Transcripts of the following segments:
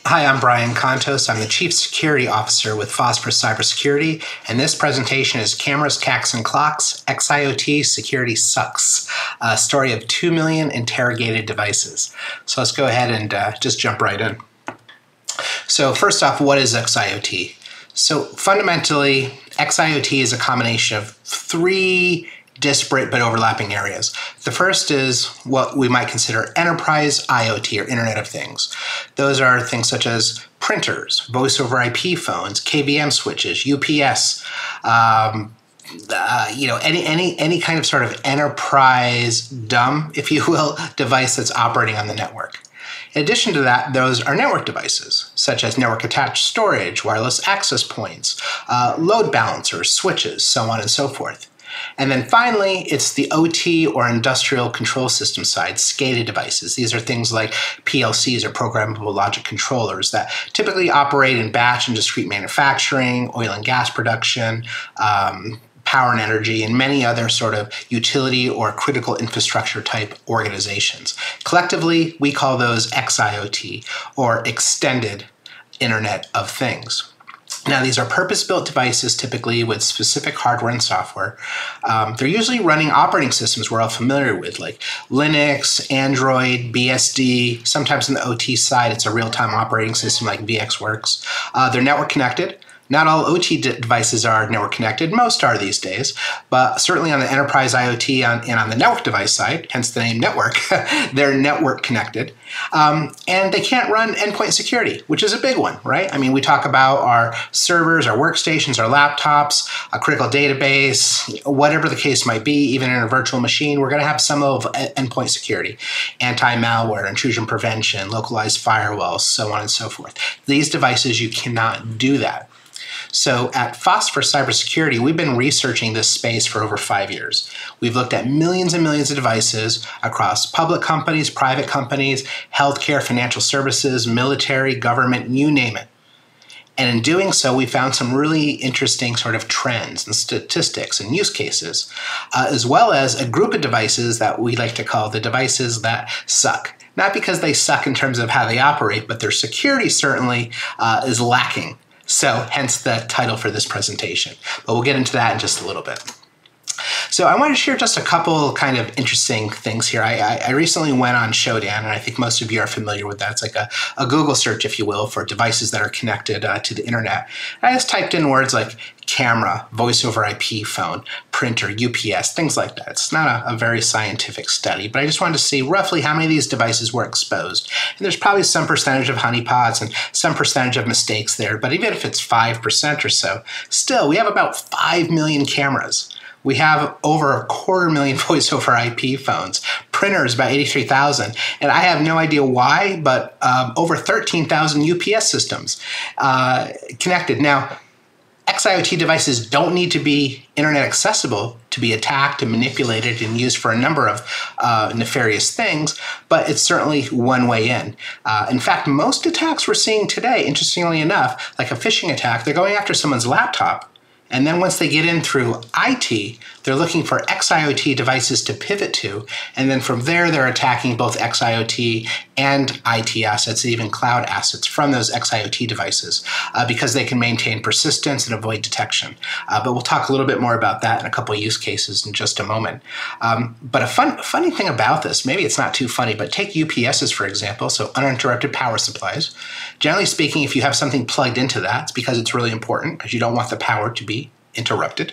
Hi, I'm Brian Contos. I'm the Chief Security Officer with Phosphorus Cybersecurity, and this presentation is Cameras, Cacks, and Clocks, XIoT Security Sucks, a story of 2 million interrogated devices. So let's go ahead and just jump right in. So first off, what is XIoT? So fundamentally, XIoT is a combination of three disparate but overlapping areas. The first is what we might consider enterprise IoT, or Internet of Things. Those are things such as printers, voice over IP phones, KVM switches, UPS, any kind of sort of enterprise dumb, if you will, device that's operating on the network. In addition to that, those are network devices, such as network-attached storage, wireless access points, load balancers, switches, so on and so forth. And then finally, it's the OT or industrial control system side, SCADA devices. These are things like PLCs or programmable logic controllers that typically operate in batch and discrete manufacturing, oil and gas production, power and energy, and many other sort of utility or critical infrastructure type organizations. Collectively, we call those XIoT, or Extended Internet of Things. Now, these are purpose-built devices, typically with specific hardware and software. They're usually running operating systems we're all familiar with, like Linux, Android, BSD. Sometimes on the OT side, it's a real-time operating system like VxWorks. They're network connected. Not all OT devices are network connected. Most are these days, but certainly on the enterprise IoT and on the network device side, hence the name network, they're network connected. And they can't run endpoint security, which is a big one, right? I mean, we talk about our servers, our workstations, our laptops, a critical database, whatever the case might be, even in a virtual machine, we're going to have some of endpoint security, anti-malware, intrusion prevention, localized firewalls, so on and so forth. These devices, you cannot do that. So at Phosphorus Cybersecurity, we've been researching this space for over 5 years. We've looked at millions and millions of devices across public companies, private companies, healthcare, financial services, military, government, you name it. And in doing so, we found some really interesting sort of trends and statistics and use cases, as well as a group of devices that we like to call the devices that suck. Not because they suck in terms of how they operate, but their security certainly is lacking. So hence the title for this presentation, but we'll get into that in just a little bit. So I want to share just a couple kind of interesting things here. I recently went on Shodan, and I think most of you are familiar with that. It's like a Google search, if you will, for devices that are connected to the internet. And I just typed in words like camera, voice over IP phone, printer, UPS, things like that. It's not a very scientific study, but I just wanted to see roughly how many of these devices were exposed. And there's probably some percentage of honeypots and some percentage of mistakes there, but even if it's 5% or so, still we have about 5 million cameras. We have over 250,000 voice over IP phones, printers about 83,000, and I have no idea why, but over 13,000 UPS systems connected. Now, XIoT devices don't need to be internet accessible to be attacked and manipulated and used for a number of nefarious things, but it's certainly one way in. In fact, most attacks we're seeing today, interestingly enough, like a phishing attack, they're going after someone's laptop. And then once they get in through IT, they're looking for XIoT devices to pivot to. And then from there, they're attacking both XIoT and IT assets, even cloud assets from those XIoT devices because they can maintain persistence and avoid detection. But we'll talk a little bit more about that in a couple of use cases in just a moment. But a funny thing about this, maybe it's not too funny, but take UPSs, for example, so uninterrupted power supplies. Generally speaking, if you have something plugged into that, it's because it's really important because you don't want the power to be interrupted.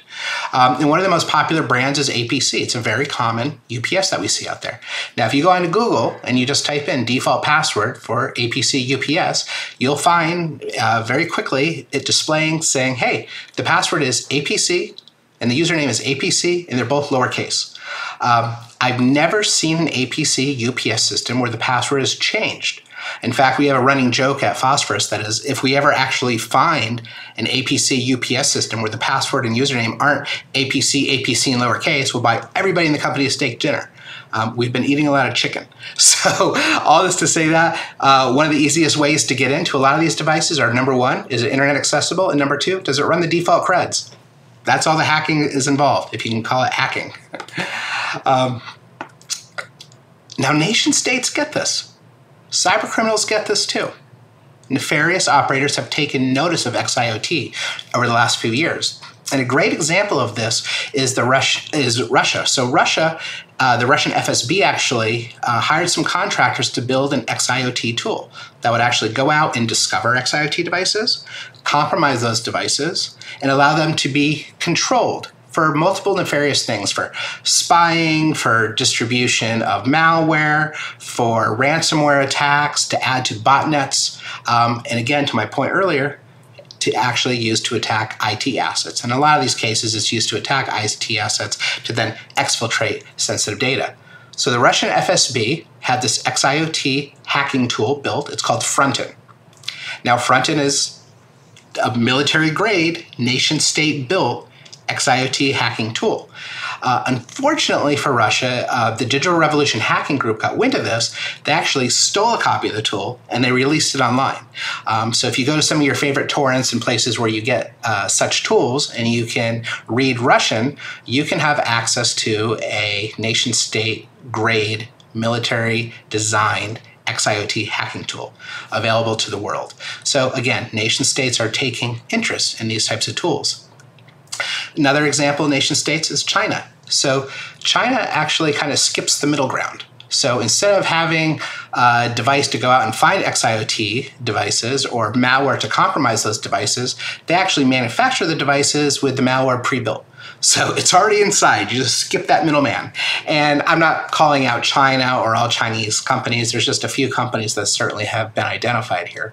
And one of the most popular brands is APC. It's a very common UPS that we see out there. Now, if you go onto Google and you just type in default password for APC UPS, you'll find very quickly it displaying saying, hey, the password is APC and the username is APC, and they're both lowercase. I've never seen an APC UPS system where the password is changed. In fact, we have a running joke at Phosphorus that is, if we ever actually find an APC UPS system where the password and username aren't APC in lowercase, we'll buy everybody in the company a steak dinner. We've been eating a lot of chicken. So all this to say that one of the easiest ways to get into a lot of these devices are, number one, is it internet accessible? And number two, does it run the default creds? That's all the hacking is involved, if you can call it hacking. Now, nation states get this. Cyber criminals get this too. nefarious operators have taken notice of XIoT over the last few years. And a great example of this is Russia. So Russia, the Russian FSB actually hired some contractors to build an XIoT tool that would actually go out and discover XIoT devices, compromise those devices, and allow them to be controlled for multiple nefarious things, for spying, for distribution of malware, for ransomware attacks, to add to botnets, and again, to my point earlier, to actually use to attack IT assets. In a lot of these cases, it's used to attack IT assets to then exfiltrate sensitive data. So the Russian FSB had this XIoT hacking tool built. It's called Frontin. Now, Frontin is a military-grade, nation-state built XIoT hacking tool. Unfortunately for Russia, the Digital Revolution Hacking Group got wind of this. They actually stole a copy of the tool and they released it online. So if you go to some of your favorite torrents and places where you get such tools and you can read Russian, you can have access to a nation-state grade, military-designed XIoT hacking tool available to the world. So again, nation states are taking interest in these types of tools. Another example of nation states is China. So China actually kind of skips the middle ground. So instead of having a device to go out and find XIoT devices or malware to compromise those devices, they actually manufacture the devices with the malware pre-built. So it's already inside. You just skip that middleman. And I'm not calling out China or all Chinese companies. There's just a few companies that certainly have been identified here.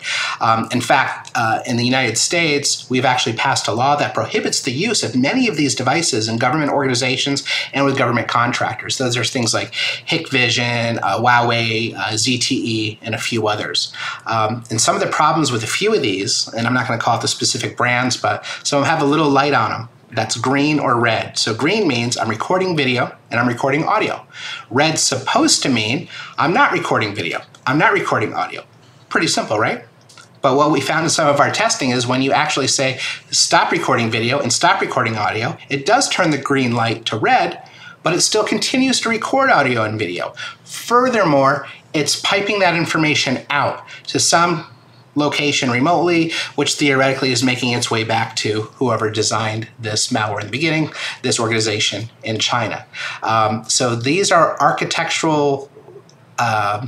In fact, in the United States, we've actually passed a law that prohibits the use of many of these devices in government organizations and with government contractors. Those are things like Hikvision, Huawei, ZTE, and a few others. And some of the problems with a few of these, and I'm not going to call it the specific brands, but some of them have a little light on them. That's green or red. So green means I'm recording video and I'm recording audio. Red's supposed to mean I'm not recording video, I'm not recording audio. Pretty simple, right? But what we found in some of our testing is when you actually say stop recording video and stop recording audio, it does turn the green light to red, but it still continues to record audio and video. Furthermore, it's piping that information out to some location remotely, which theoretically is making its way back to whoever designed this malware in the beginning, this organization in China. So these are architectural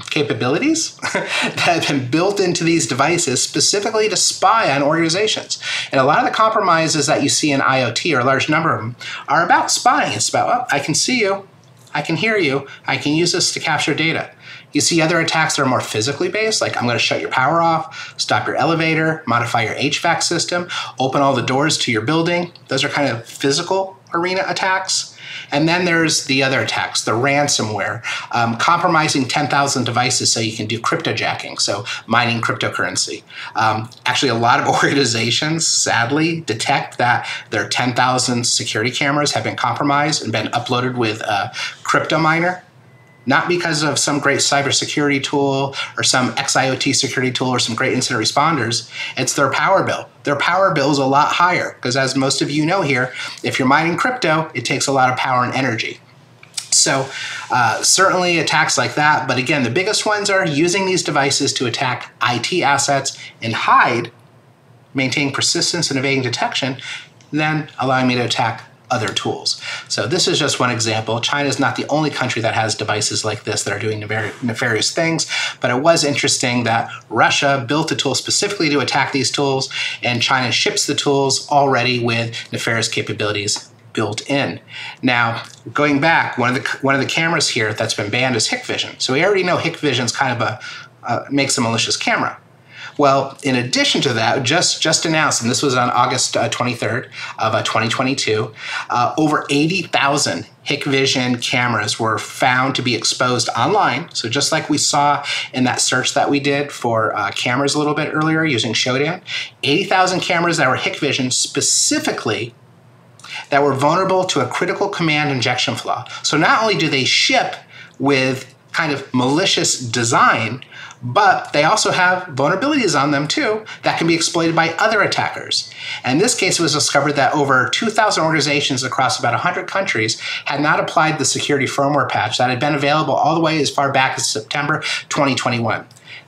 capabilities that have been built into these devices specifically to spy on organizations. And a lot of the compromises that you see in IoT, or a large number of them, are about spying. It's about, oh, I can see you, I can hear you, I can use this to capture data. You see other attacks that are more physically based, like I'm going to shut your power off, stop your elevator, modify your HVAC system, open all the doors to your building. Those are kind of physical arena attacks. And then there's the other attacks, the ransomware, compromising 10,000 devices so you can do cryptojacking, so mining cryptocurrency. Actually, a lot of organizations, sadly, detect that their 10,000 security cameras have been compromised and been uploaded with a crypto miner. Not because of some great cybersecurity tool or some XIoT security tool or some great incident responders. It's their power bill. Their power bill is a lot higher because, as most of you know here, if you're mining crypto, it takes a lot of power and energy. So certainly attacks like that. But again, the biggest ones are using these devices to attack IT assets and hide, maintain persistence and evading detection, then allowing me to attack other tools. So this is just one example. China is not the only country that has devices like this that are doing nefarious things, but it was interesting that Russia built a tool specifically to attack these tools, and China ships the tools already with nefarious capabilities built in. Now, going back, one of the cameras here that's been banned is Hikvision. So we already know Hikvision's kind of makes a malicious camera. Well, in addition to that, just announced, and this was on August 23rd of 2022, over 80,000 Hikvision cameras were found to be exposed online. So just like we saw in that search that we did for cameras a little bit earlier using Shodan, 80,000 cameras that were Hikvision specifically that were vulnerable to a critical command injection flaw. So not only do they ship with kind of malicious design, but they also have vulnerabilities on them too that can be exploited by other attackers. And in this case, it was discovered that over 2,000 organizations across about 100 countries had not applied the security firmware patch that had been available all the way as far back as September 2021.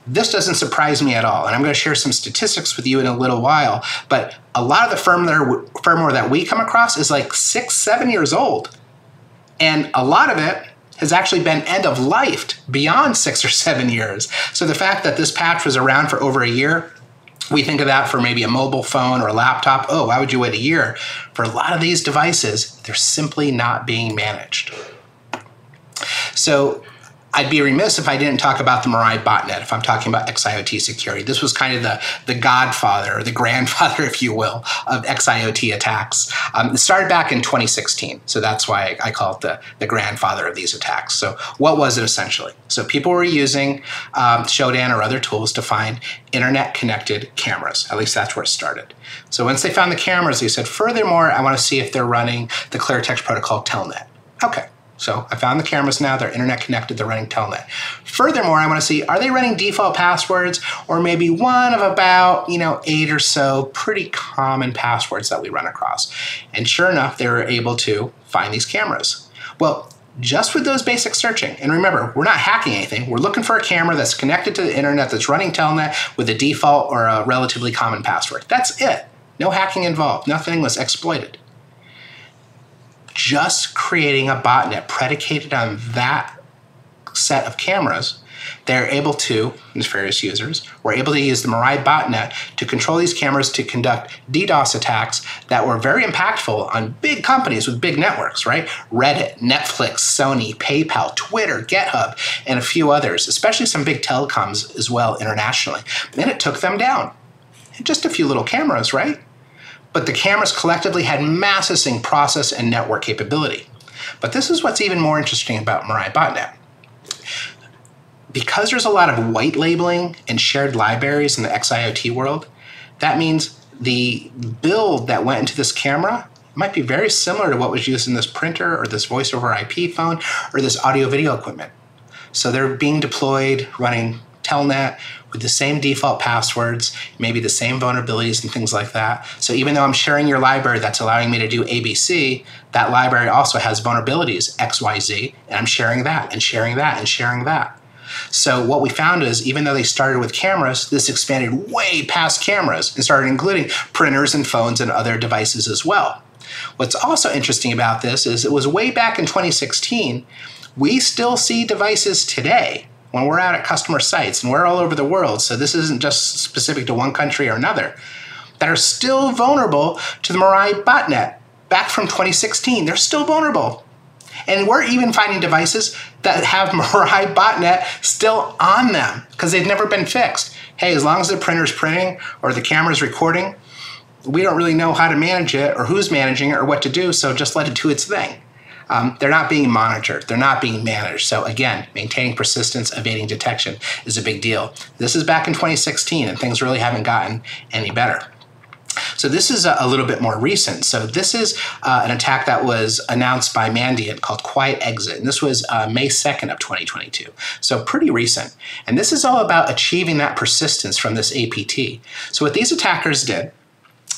This doesn't surprise me at all, and I'm going to share some statistics with you in a little while, but a lot of the firmware that we come across is like 6-7 years old, and a lot of it has actually been end-of-lifed beyond 6 or 7 years. So the fact that this patch was around for over a year, we think of that for maybe a mobile phone or a laptop. Oh, why would you wait a year? For a lot of these devices, they're simply not being managed. So I'd be remiss if I didn't talk about the Mirai botnet if I'm talking about XIoT security. This was kind of the godfather, or the grandfather, if you will, of XIoT attacks. It started back in 2016, so that's why I call it the grandfather of these attacks. So what was it essentially? So people were using Shodan or other tools to find internet-connected cameras. At least that's where it started. So once they found the cameras, they said, furthermore, I want to see if they're running the clear text protocol telnet. Okay. So I found the cameras now, they're internet connected, they're running telnet. Furthermore, I want to see, are they running default passwords or maybe one of about, 8 or so pretty common passwords that we run across? And sure enough, they were able to find these cameras. Well, just with those basic searching, and remember, we're not hacking anything, we're looking for a camera that's connected to the internet that's running telnet with a default or a relatively common password. That's it. No hacking involved, nothing was exploited. Just creating a botnet predicated on that set of cameras, they're able to, these various users, were able to use the Mirai botnet to control these cameras to conduct DDoS attacks that were very impactful on big companies with big networks, right? Reddit, Netflix, Sony, PayPal, Twitter, GitHub, and a few others, especially some big telecoms as well internationally. And it took them down. Just a few little cameras, right? But the cameras collectively had massive sync process and network capability. But this is what's even more interesting about Mirai botnet. Because there's a lot of white labeling and shared libraries in the XIoT world, that means the build that went into this camera might be very similar to what was used in this printer or this voice over IP phone or this audio video equipment. So they're being deployed running telnet with the same default passwords, maybe the same vulnerabilities and things like that. So even though I'm sharing your library that's allowing me to do ABC, that library also has vulnerabilities XYZ, and I'm sharing that and sharing that and sharing that. So what we found is, even though they started with cameras, this expanded way past cameras and started including printers and phones and other devices as well. What's also interesting about this is it was way back in 2016, we still see devices today when we're out at customer sites, and we're all over the world, so this isn't just specific to one country or another, that are still vulnerable to the Mirai botnet back from 2016. They're still vulnerable. And we're even finding devices that have Mirai botnet still on them because they've never been fixed. Hey, as long as the printer's printing or the camera's recording, we don't really know how to manage it or who's managing it or what to do, so just let it do its thing. They're not being monitored. They're not being managed. So again, maintaining persistence, evading detection is a big deal. This is back in 2016, and things really haven't gotten any better. So this is a little bit more recent. So this is an attack that was announced by Mandiant called Quiet Exit, and this was May 2nd of 2022. So pretty recent. And this is all about achieving that persistence from this APT. So what these attackers did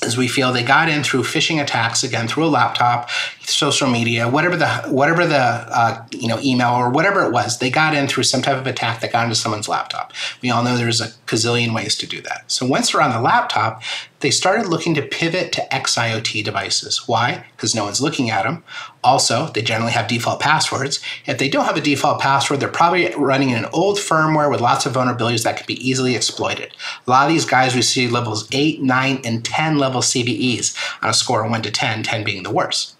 is we feel they got in through phishing attacks, again, through a laptop, social media, whatever the email or whatever it was, they got in through some type of attack that got into someone's laptop. We all know there's a gazillion ways to do that. So once they're on the laptop, they started looking to pivot to XIoT devices. Why? Because no one's looking at them. Also, they generally have default passwords. If they don't have a default password, they're probably running an old firmware with lots of vulnerabilities that can be easily exploited. A lot of these guys receive levels 8, 9, and 10 level CVEs on a score of 1 to 10, 10 being the worst.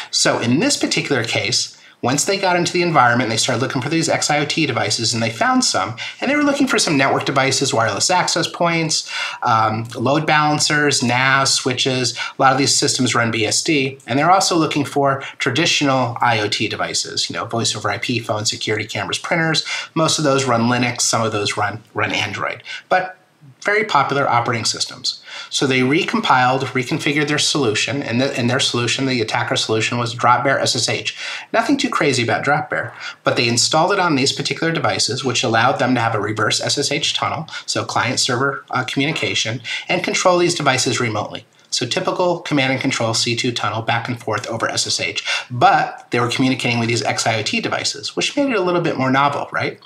So in this particular case, once they got into the environment, they started looking for these XIoT devices, and they found some. And they were looking for some network devices, wireless access points, load balancers, NAS, switches. A lot of these systems run BSD. And they're also looking for traditional IoT devices, voice over IP, phone, security cameras, printers. Most of those run Linux. Some of those run Android. But very popular operating systems. So they reconfigured their solution, and their solution, the attacker solution, was Dropbear SSH. Nothing too crazy about Dropbear, but they installed it on these particular devices, which allowed them to have a reverse SSH tunnel, so client-server communication, and control these devices remotely. So typical command and control C2 tunnel back and forth over SSH, but they were communicating with these XIoT devices, which made it a little bit more novel, right?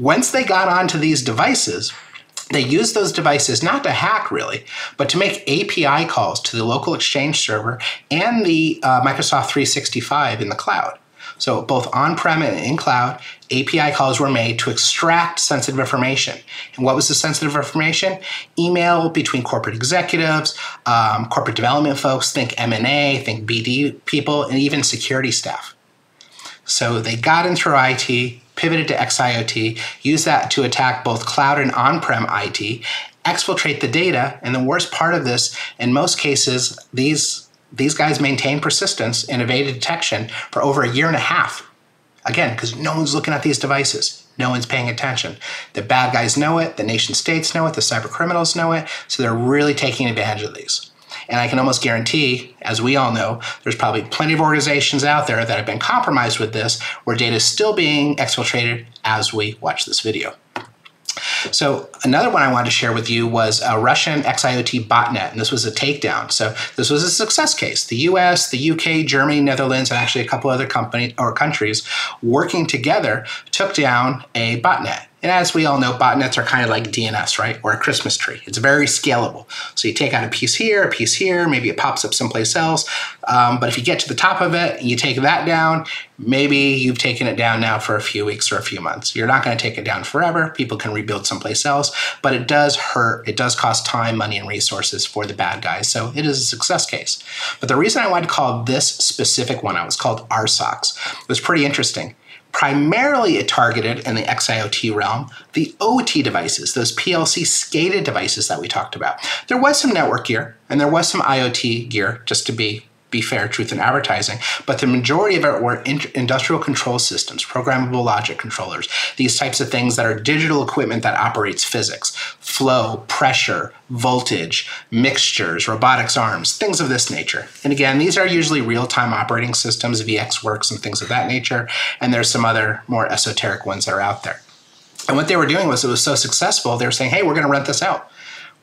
Once they got onto these devices, they used those devices not to hack really, but to make API calls to the local Exchange server and the Microsoft 365 in the cloud. So both on-prem and in cloud, API calls were made to extract sensitive information. And what was the sensitive information? Email between corporate executives, corporate development folks, think M&A, think BD people, and even security staff. So they got into IT, pivoted to XIoT, used that to attack both cloud and on-prem IT, exfiltrate the data, and the worst part of this, in most cases, these guys maintained persistence and evaded detection for over 1.5 years. Again, because no one's looking at these devices. No one's paying attention. The bad guys know it, the nation states know it, the cyber criminals know it, so they're really taking advantage of these. And I can almost guarantee, as we all know, there's probably plenty of organizations out there that have been compromised with this, where data is still being exfiltrated as we watch this video. So another one I wanted to share with you was a Russian XIoT botnet, and this was a takedown. So this was a success case. The US, the UK, Germany, Netherlands, and actually a couple other countries working together took down a botnet. And as we all know, botnets are kind of like DNS, right? Or a Christmas tree. It's very scalable. So you take out a piece here, maybe it pops up someplace else. But if you get to the top of it and you take that down, maybe you've taken it down now for a few weeks or a few months. You're not going to take it down forever. People can rebuild someplace else, but it does hurt. It does cost time, money, and resources for the bad guys. So it is a success case. But the reason I wanted to call this specific one, it was called RSOX. It was pretty interesting. Primarily it targeted, in the XIoT realm, the OT devices, those PLC SCADA devices that we talked about. There was some network gear and there was some IoT gear, just to be fair, truth in advertising, but the majority of it were industrial control systems, programmable logic controllers, these types of things that are digital equipment that operates physics, flow, pressure, voltage, mixtures, robotics arms, things of this nature. And again, these are usually real-time operating systems, VxWorks and things of that nature, and there's some other more esoteric ones that are out there. And what they were doing was, it was so successful, they were saying, hey, we're going to rent this out.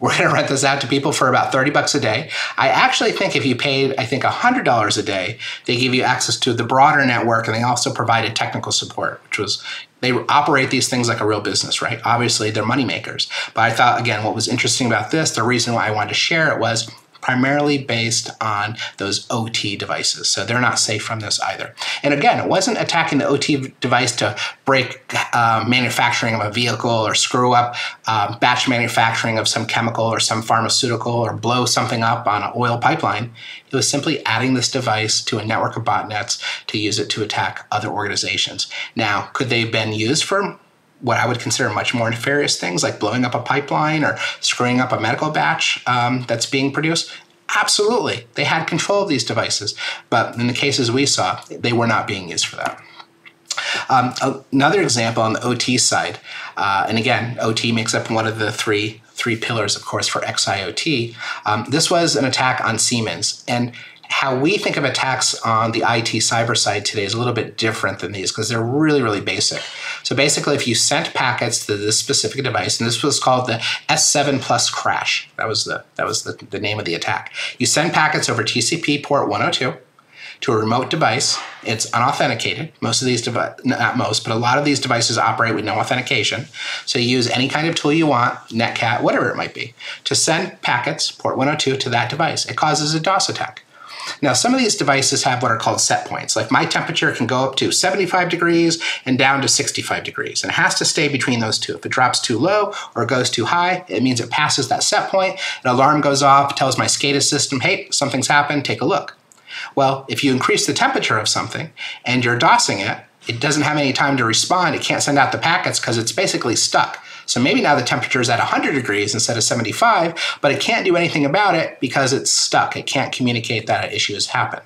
We're going to rent this out to people for about $30 a day. I actually think if you paid, $100 a day, they give you access to the broader network, and they also provided technical support, which was, they operate these things like a real business, right? Obviously, they're money makers. But I thought, again, what was interesting about this, the reason why I wanted to share it was primarily based on those OT devices. So they're not safe from this either. And again, it wasn't attacking the OT device to break manufacturing of a vehicle or screw up batch manufacturing of some chemical or some pharmaceutical or blow something up on an oil pipeline. It was simply adding this device to a network of botnets to use it to attack other organizations. Now, could they have been used for what I would consider much more nefarious things, like blowing up a pipeline or screwing up a medical batch that's being produced? Absolutely. They had control of these devices. But in the cases we saw, they were not being used for that. Another example on the OT side, and again, OT makes up one of the three pillars, of course, for XIoT. This was an attack on Siemens. And how we think of attacks on the IT cyber side today is a little bit different than these, because they're really, really basic. So basically, if you sent packets to this specific device, and this was called the S7 Plus crash, that was the name of the attack. You send packets over TCP port 102 to a remote device. It's unauthenticated. Most of these not most, but a lot of these devices operate with no authentication. So you use any kind of tool you want, Netcat, whatever it might be, to send packets, port 102, to that device. It causes a DOS attack. Now, some of these devices have what are called set points. Like my temperature can go up to 75 degrees and down to 65 degrees. And it has to stay between those two. If it drops too low or goes too high, it means it passes that set point. An alarm goes off, tells my SCADA system, hey, something's happened, take a look. Well, if you increase the temperature of something and you're DOSing it, it doesn't have any time to respond. It can't send out the packets because it's basically stuck. So maybe now the temperature is at 100 degrees instead of 75, but it can't do anything about it because it's stuck. It can't communicate that an issue has happened.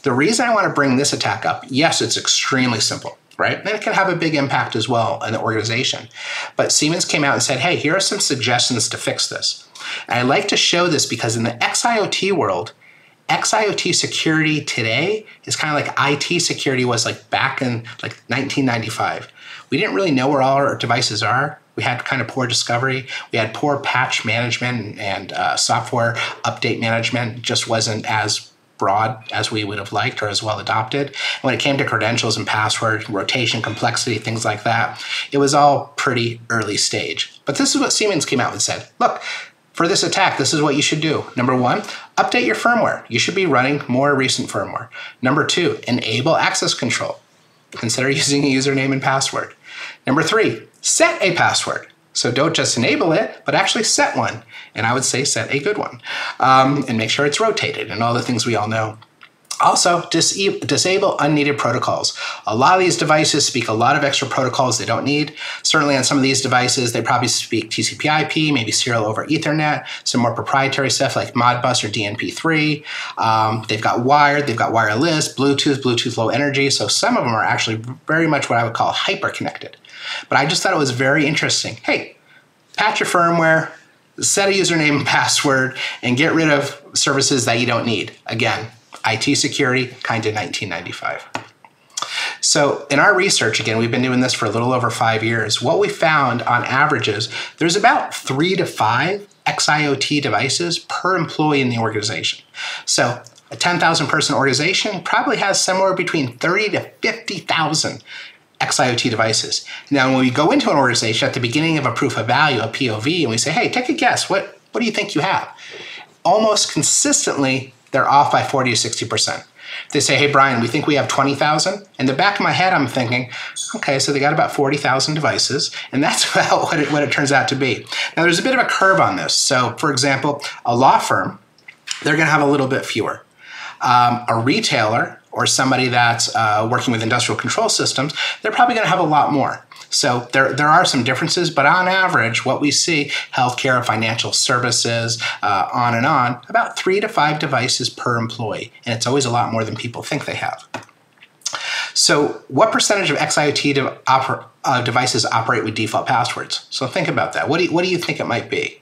The reason I want to bring this attack up, yes, it's extremely simple, right? And it can have a big impact as well in the organization. But Siemens came out and said, hey, here are some suggestions to fix this. And I like to show this because in the XIoT world, XIoT security today is kind of like IT security was like back in like 1995. We didn't really know where all our devices are. We had kind of poor discovery. We had poor patch management and software update management. Just wasn't as broad as we would have liked or as well adopted. When it came to credentials and password, rotation, complexity, things like that, it was all pretty early stage. But this is what Siemens came out and said. Look, for this attack, this is what you should do. Number one, update your firmware. You should be running more recent firmware. Number two, enable access control. Consider using a username and password. Number three, set a password. So don't just enable it, but actually set one. And I would say set a good one. And make sure it's rotated and all the things we all know. Also, disable unneeded protocols. A lot of these devices speak a lot of extra protocols they don't need. Certainly on some of these devices, they probably speak TCP/IP, maybe serial over Ethernet, some more proprietary stuff like Modbus or DNP3. They've got wired, they've got wireless, Bluetooth low energy. So some of them are actually very much what I would call hyper-connected. But I just thought it was very interesting. Hey, patch your firmware, set a username and password, and get rid of services that you don't need. Again, IT security, kind of 1995. So in our research, again, we've been doing this for a little over 5 years. What we found on average is there's about 3 to 5 XIoT devices per employee in the organization. So a 10,000 person organization probably has somewhere between 30 to 50,000 XIoT devices. Now, when we go into an organization at the beginning of a proof of value, a POV, and we say, hey, take a guess, what do you think you have? Almost consistently, they're off by 40 to 60%. They say, hey, Brian, we think we have 20,000. In the back of my head, I'm thinking, okay, so they got about 40,000 devices, and that's about what it turns out to be. Now, there's a bit of a curve on this. So, for example, a law firm, they're going to have a little bit fewer. A retailer or somebody that's working with industrial control systems, they're probably going to have a lot more. So there are some differences, but on average, what we see, healthcare, financial services, on and on, about 3 to 5 devices per employee. And it's always a lot more than people think they have. So what percentage of XIoT devices operate with default passwords? So think about that. What do you think it might be?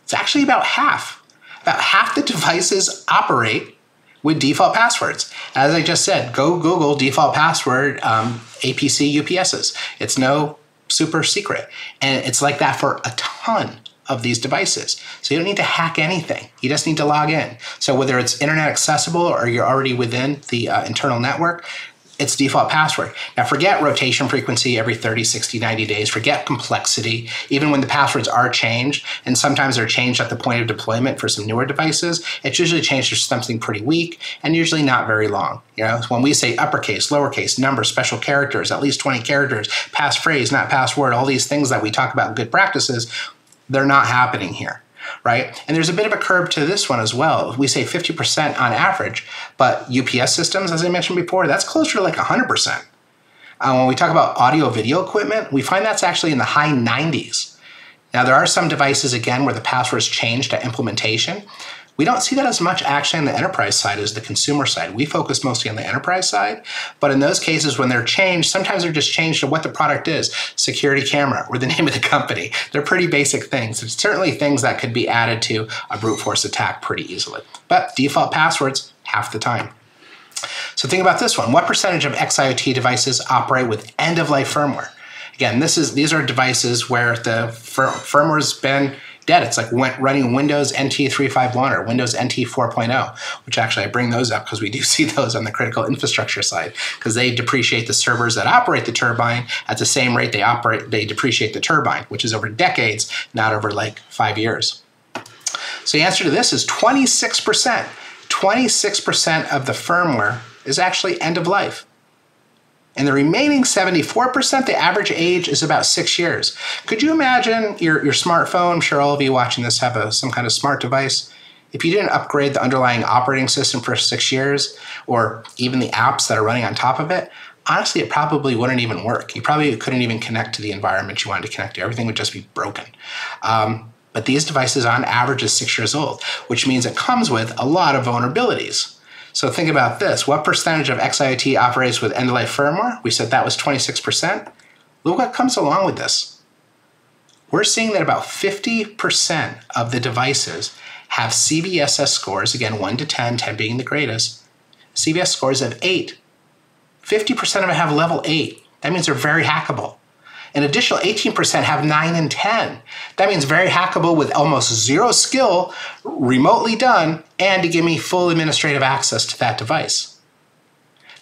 It's actually about half. About half the devices operate with default passwords. As I just said, go Google default password APC UPSs. It's no super secret. And it's like that for a ton of these devices. So you don't need to hack anything. You just need to log in. So whether it's internet accessible or you're already within the internal network, it's default password. Now forget rotation frequency every 30, 60, 90 days. Forget complexity. Even when the passwords are changed, and sometimes they're changed at the point of deployment for some newer devices, it's usually changed to something pretty weak and usually not very long. You know, when we say uppercase, lowercase, number, special characters, at least 20 characters, passphrase, not password, all these things that we talk about in good practices, they're not happening here. Right? And there's a bit of a curve to this one as well. We say 50% on average, but UPS systems, as I mentioned before, that's closer to like 100%. When we talk about audio video equipment, we find that's actually in the high 90s. Now, there are some devices, again, where the passwords changed at implementation. We don't see that as much actually on the enterprise side as the consumer side. We focus mostly on the enterprise side, but in those cases when they're changed, sometimes they're just changed to what the product is, security camera or the name of the company. They're pretty basic things. It's certainly things that could be added to a brute force attack pretty easily, but default passwords half the time. So think about this one. What percentage of XIoT devices operate with end-of-life firmware? Again, these are devices where the firmware's been dead. It's like running Windows NT 3.5.1 or Windows NT 4.0, which actually I bring those up because we do see those on the critical infrastructure side because they depreciate the servers that operate the turbine at the same rate they depreciate the turbine, which is over decades, not over like 5 years. So the answer to this is 26%. 26% of the firmware is actually end of life. And the remaining 74%, the average age is about 6 years. Could you imagine your smartphone? I'm sure all of you watching this have some kind of smart device. If you didn't upgrade the underlying operating system for 6 years, or even the apps that are running on top of it, honestly, it probably wouldn't even work. You probably couldn't even connect to the environment you wanted to connect to. Everything would just be broken. But these devices on average is 6 years old, which means it comes with a lot of vulnerabilities. So think about this. What percentage of XIoT operates with end-of-life firmware? We said that was 26%. Look what comes along with this. We're seeing that about 50% of the devices have CVSS scores, again, 1 to 10, 10 being the greatest, CVS scores of 8. 50% of them have level 8. That means they're very hackable. An additional 18% have 9 and 10. That means very hackable with almost zero skill, remotely done, and to give me full administrative access to that device.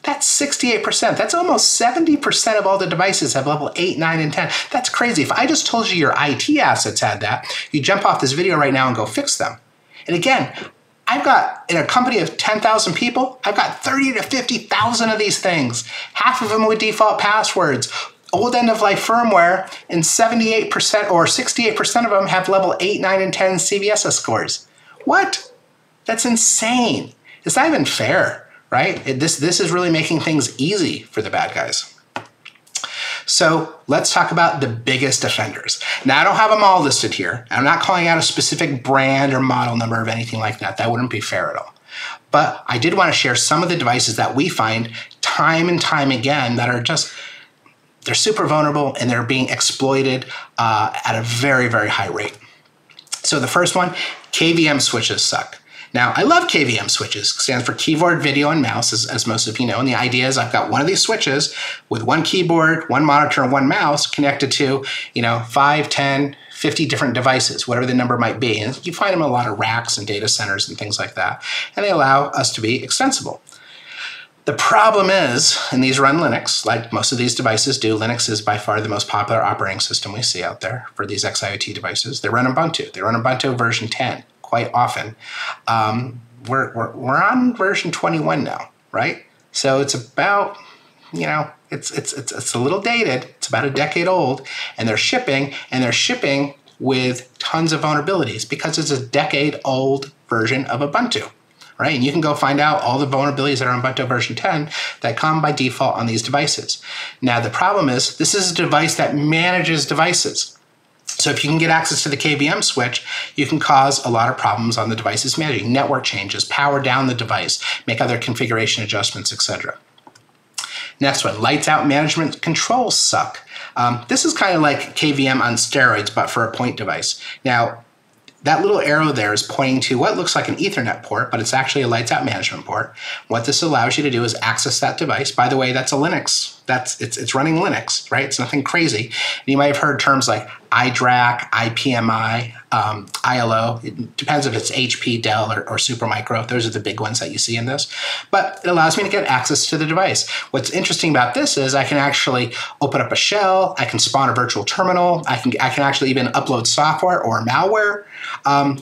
That's 68%. That's almost 70% of all the devices have level 8, 9, and 10. That's crazy. If I just told you your IT assets had that, you jump off this video right now and go fix them. And again, I've got, in a company of 10,000 people, I've got 30 to 50,000 of these things. Half of them with default passwords, old end-of-life firmware, and 78% or 68% of them have level 8, 9, and 10 CVSS scores. What? That's insane. It's not even fair. Right? This is really making things easy for the bad guys. So let's talk about the biggest offenders. Now, I don't have them all listed here. I'm not calling out a specific brand or model number of anything like that. That wouldn't be fair at all. But I did want to share some of the devices that we find time and time again that are just, they're super vulnerable and they're being exploited at a very, very high rate. So the first one, KVM switches suck. Now, I love KVM switches. It stands for keyboard, video, and mouse, as most of you know. And the idea is I've got one of these switches with one keyboard, one monitor, and one mouse connected to, 5, 10, 50 different devices, whatever the number might be. And you find them in a lot of racks and data centers and things like that. And they allow us to be extensible. The problem is, and these run Linux, like most of these devices do. Linux is by far the most popular operating system we see out there for these XIoT devices. They run Ubuntu. They run Ubuntu version 10. Quite often. We're on version 21 now, right? So it's about, it's a little dated. It's about a decade old, and they're shipping with tons of vulnerabilities because it's a decade-old version of Ubuntu, right? And you can go find out all the vulnerabilities that are on Ubuntu version 10 that come by default on these devices. Now, the problem is this is a device that manages devices. So if you can get access to the KVM switch, you can cause a lot of problems on the devices managing network changes, power down the device, make other configuration adjustments, etc. Next one, lights out management controls suck. This is kind of like KVM on steroids, but for a point device. Now, that little arrow there is pointing to what looks like an Ethernet port, but it's actually a lights out management port. What this allows you to do is access that device. By the way, that's a Linux. It's running Linux, right? It's nothing crazy. And you might have heard terms like iDRAC, IPMI, ILO. It depends if it's HP, Dell, or Supermicro. Those are the big ones that you see in this. But it allows me to get access to the device. What's interesting about this is I can actually open up a shell. I can spawn a virtual terminal. I can actually even upload software or malware.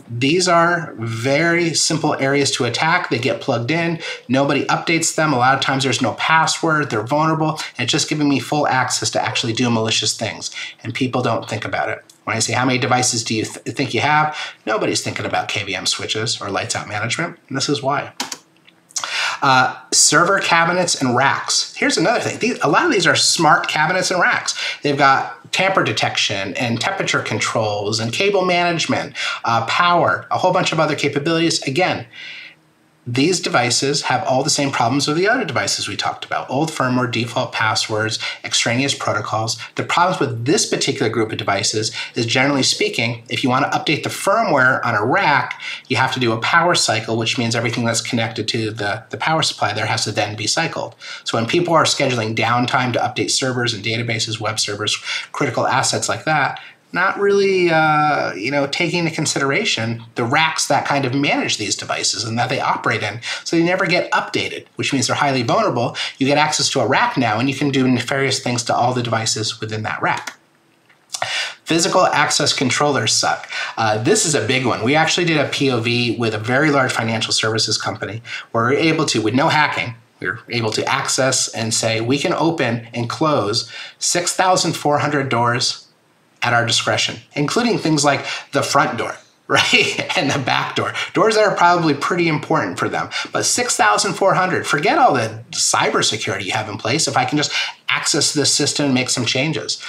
These are very simple areas to attack. They get plugged in. Nobody updates them. A lot of times there's no password. They're vulnerable. And it's just giving me full access to actually do malicious things. And people don't think about it. When I say how many devices do you think you have, nobody's thinking about KVM switches or lights out management. And this is why. Server cabinets and racks. Here's another thing. A lot of these are smart cabinets and racks. They've got tamper detection and temperature controls and cable management, power, a whole bunch of other capabilities. Again, these devices have all the same problems with the other devices we talked about. Old firmware, default passwords, extraneous protocols. The problems with this particular group of devices is, generally speaking, if you want to update the firmware on a rack, you have to do a power cycle, which means everything that's connected to the power supply there has to then be cycled. So when people are scheduling downtime to update servers and databases, web servers, critical assets like that, not really, taking into consideration the racks that kind of manage these devices and that they operate in. So they never get updated, which means they're highly vulnerable. You get access to a rack now, and you can do nefarious things to all the devices within that rack. Physical access controllers suck. This is a big one. We actually did a POV with a very large financial services company where we were able to, with no hacking, we were able to access and say, we can open and close 6,400 doors at our discretion, including things like the front door, right? And the back door. Doors that are probably pretty important for them. But 6,400, forget all the cybersecurity you have in place. If I can just access this system and make some changes.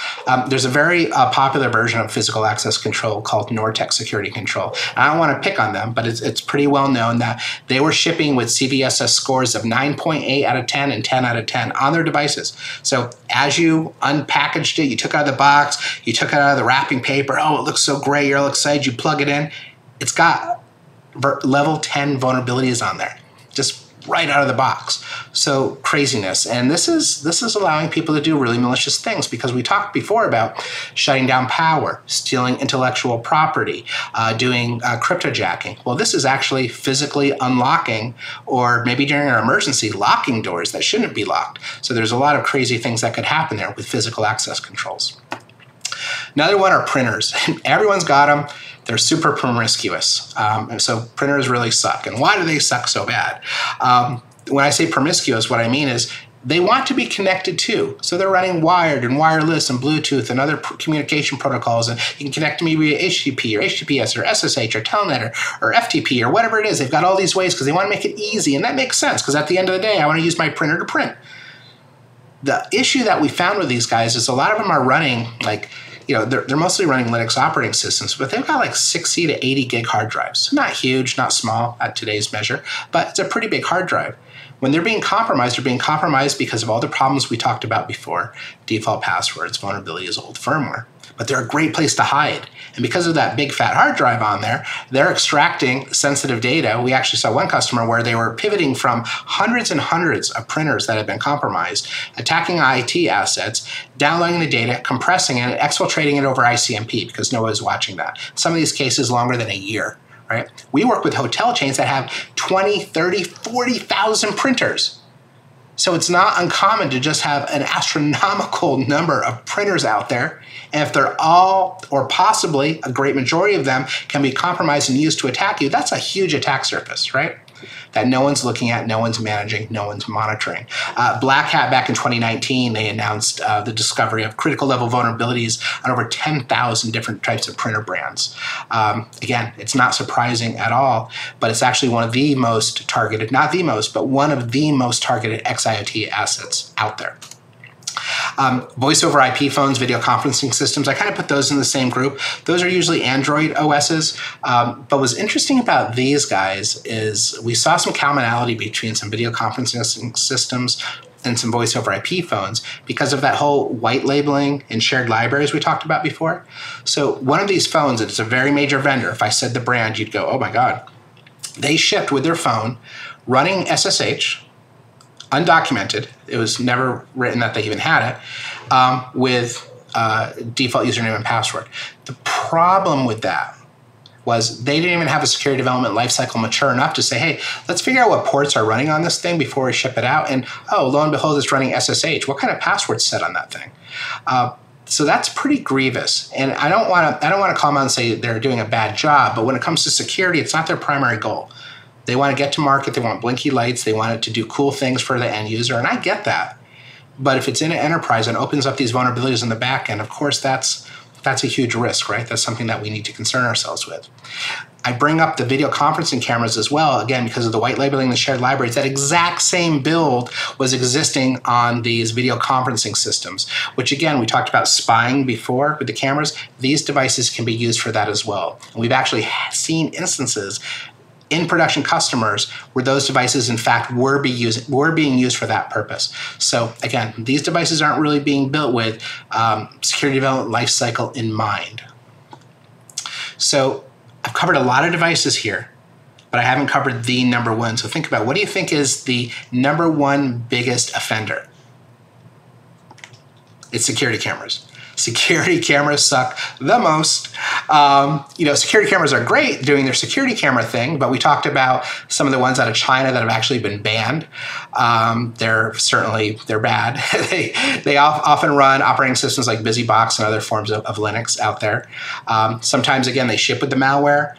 There's a very popular version of physical access control called Nortec Security Control. I don't want to pick on them, but it's pretty well known that they were shipping with CVSS scores of 9.8 out of 10 and 10 out of 10 on their devices. So as you unpackaged it, you took it out of the box, you took it out of the wrapping paper, oh, it looks so great, you're all excited, you plug it in, it's got level 10 vulnerabilities on there, just right out of the box. So craziness. And this is allowing people to do really malicious things, because we talked before about shutting down power, stealing intellectual property, doing cryptojacking. Well, this is actually physically unlocking, or maybe during an emergency, locking doors that shouldn't be locked. So there's a lot of crazy things that could happen there with physical access controls. Another one are printers. Everyone's got them. They're super promiscuous. So printers really suck. And why do they suck so bad? When I say promiscuous, what I mean is they want to be connected too. So they're running wired and wireless and Bluetooth and other communication protocols. And you can connect to me via HTTP or HTTPS or SSH or Telnet or FTP or whatever it is. They've got all these ways because they want to make it easy. And that makes sense, because at the end of the day, I want to use my printer to print. The issue that we found with these guys is a lot of them are running they're mostly running Linux operating systems, but they've got like 60 to 80 gig hard drives. So not huge, not small at today's measure, but it's a pretty big hard drive. When they're being compromised because of all the problems we talked about before: default passwords, vulnerabilities, old firmware. But they're a great place to hide. And because of that big fat hard drive on there, they're extracting sensitive data. We actually saw one customer where they were pivoting from hundreds and hundreds of printers that had been compromised, attacking IT assets, downloading the data, compressing it, and exfiltrating it over ICMP, because no one was watching that. Some of these cases longer than a year, right? We work with hotel chains that have 20, 30, 40,000 printers. So it's not uncommon to just have an astronomical number of printers out there. And if they're all, or possibly a great majority of them, can be compromised and used to attack you, that's a huge attack surface, right? That no one's looking at, no one's managing, no one's monitoring. Black Hat, back in 2019, they announced the discovery of critical level vulnerabilities on over 10,000 different types of printer brands. Again, it's not surprising at all, but it's actually one of the most targeted, not the most, but one of the most targeted XIoT assets out there. Voice over IP phones, video conferencing systems, I kind of put those in the same group. Those are usually Android OSs. But what's interesting about these guys is we saw some commonality between some video conferencing systems and some voice over IP phones because of that whole white labeling and shared libraries we talked about before. So one of these phones, it's a very major vendor. If I said the brand, you'd go, oh my God. They shipped with their phone running SSH, undocumented. It was never written that they even had it, with default username and password. The problem with that was they didn't even have a security development lifecycle mature enough to say, hey, let's figure out what ports are running on this thing before we ship it out. And oh, lo and behold, it's running SSH. What kind of password's set on that thing? So that's pretty grievous. And I don't want to comment and say they're doing a bad job, but when it comes to security, it's not their primary goal. They want to get to market, they want blinky lights, they want it to do cool things for the end user, and I get that. But if it's in an enterprise and opens up these vulnerabilities in the back end, of course that's a huge risk, right? That's something that we need to concern ourselves with. I bring up the video conferencing cameras as well, again, because of the white labeling, the shared libraries. That exact same build was existing on these video conferencing systems, which again, we talked about spying before with the cameras. These devices can be used for that as well. And we've actually seen instances in production customers where those devices, in fact, were being used for that purpose. So again, these devices aren't really being built with security development lifecycle in mind. So I've covered a lot of devices here, but I haven't covered the number one. So think about, what do you think is the number one biggest offender? It's security cameras. Security cameras suck the most. Security cameras are great doing their security camera thing, but we talked about some of the ones out of China that have actually been banned. They're bad. they often run operating systems like BusyBox and other forms of Linux out there. Sometimes, again, they ship with the malware.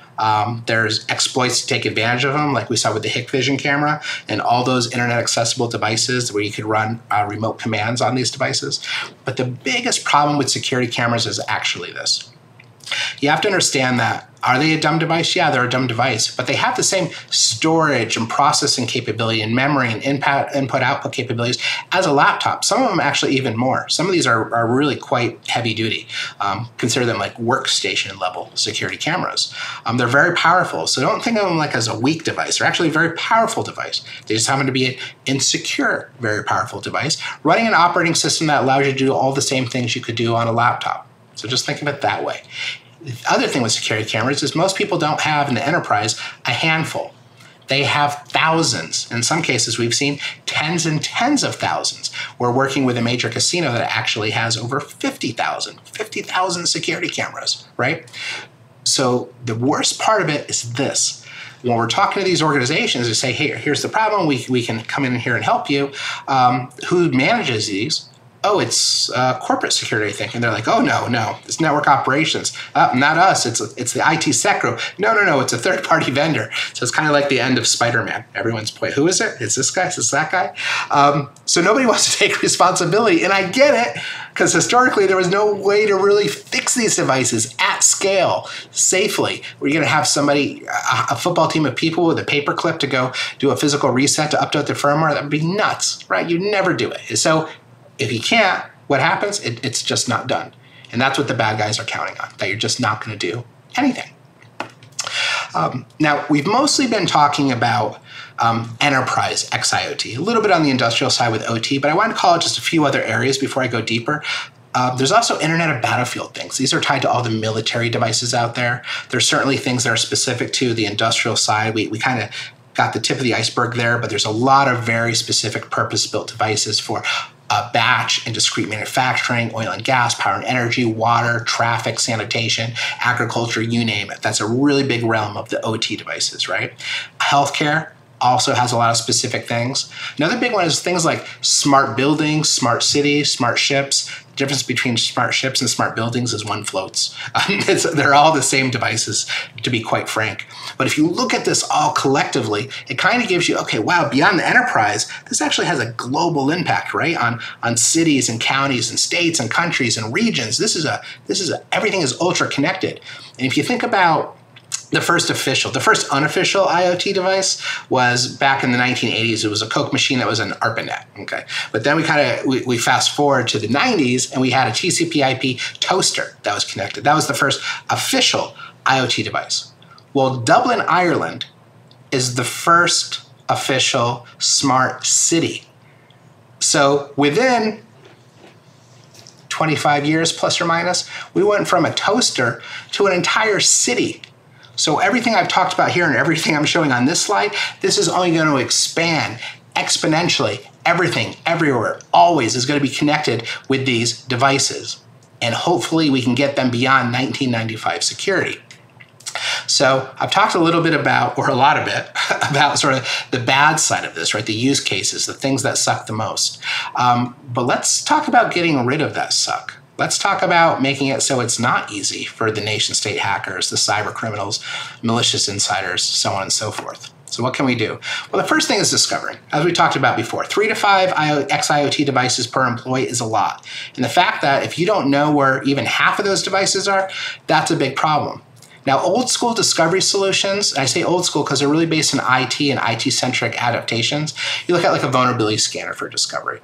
There's exploits to take advantage of them, like we saw with the Hikvision camera and all those internet accessible devices where you could run remote commands on these devices. But the biggest problem with security cameras is actually this. You have to understand that, are they a dumb device? Yeah, they're a dumb device, but they have the same storage and processing capability and memory and input-output capabilities as a laptop. Some of them actually even more. Some of these are really quite heavy duty. Consider them like workstation level security cameras. They're very powerful, so don't think of them like as a weak device. They're actually a very powerful device. They just happen to be an insecure, very powerful device, running an operating system that allows you to do all the same things you could do on a laptop. So just think of it that way. The other thing with security cameras is most people don't have in the enterprise a handful. They have thousands. In some cases, we've seen tens and tens of thousands. We're working with a major casino that actually has over 50,000 security cameras, right? So the worst part of it is this. When we're talking to these organizations, they say, hey, here's the problem. We can come in here and help you. Who manages these? Oh, it's corporate security, I think. And they're like, oh, no, it's network operations. Not us. It's the IT sec group. No, it's a third-party vendor. So it's kind of like the end of Spider-Man. Everyone's point, who is it? It's this guy? Is this that guy? So nobody wants to take responsibility. And I get it, because historically there was no way to really fix these devices at scale safely. We're going to have somebody, a football team of people with a paperclip to go do a physical reset to update the firmware. That would be nuts, right? You never do it. So if you can't, what happens? It's just not done. And that's what the bad guys are counting on, that you're just not going to do anything. Now, we've mostly been talking about enterprise XIoT, a little bit on the industrial side with OT, but I want to call it just a few other areas before I go deeper. There's also Internet of Battlefield things. These are tied to all the military devices out there. There's certainly things that are specific to the industrial side. We kind of got the tip of the iceberg there, but there's a lot of very specific purpose-built devices for batch and discrete manufacturing, oil and gas, power and energy, water, traffic, sanitation, agriculture, you name it. That's a really big realm of the OT devices, right? Healthcare also has a lot of specific things. Another big one is things like smart buildings, smart cities, smart ships. The difference between smart ships and smart buildings is one floats. They're all the same devices, to be quite frank. But if you look at this all collectively, it kind of gives you, okay, wow, beyond the enterprise, this actually has a global impact, right? On cities and counties and states and countries and regions. Everything is ultra connected. And if you think about the first unofficial IoT device was back in the 1980s. It was a Coke machine that was an ARPANET, okay? But then we fast forward to the 90s and we had a TCP/IP toaster that was connected. That was the first official IoT device. Well, Dublin, Ireland is the first official smart city. So within 25 years, plus or minus, we went from a toaster to an entire city. So everything I've talked about here and everything I'm showing on this slide, this is only going to expand exponentially. Everything, everywhere, always is going to be connected with these devices. And hopefully we can get them beyond 1995 security. So I've talked a little bit about, or a lot of it, about sort of the bad side of this, right? The use cases, the things that suck the most. But let's talk about getting rid of that suck. Let's talk about making it so it's not easy for the nation state hackers, the cyber criminals, malicious insiders, so on and so forth. So what can we do? Well, the first thing is discovering. As we talked about before, 3 to 5 XIoT devices per employee is a lot. And the fact that if you don't know where even half of those devices are, that's a big problem. Now, old school discovery solutions, I say old school because they're really based on IT and IT-centric adaptations. You look at like a vulnerability scanner for discovery.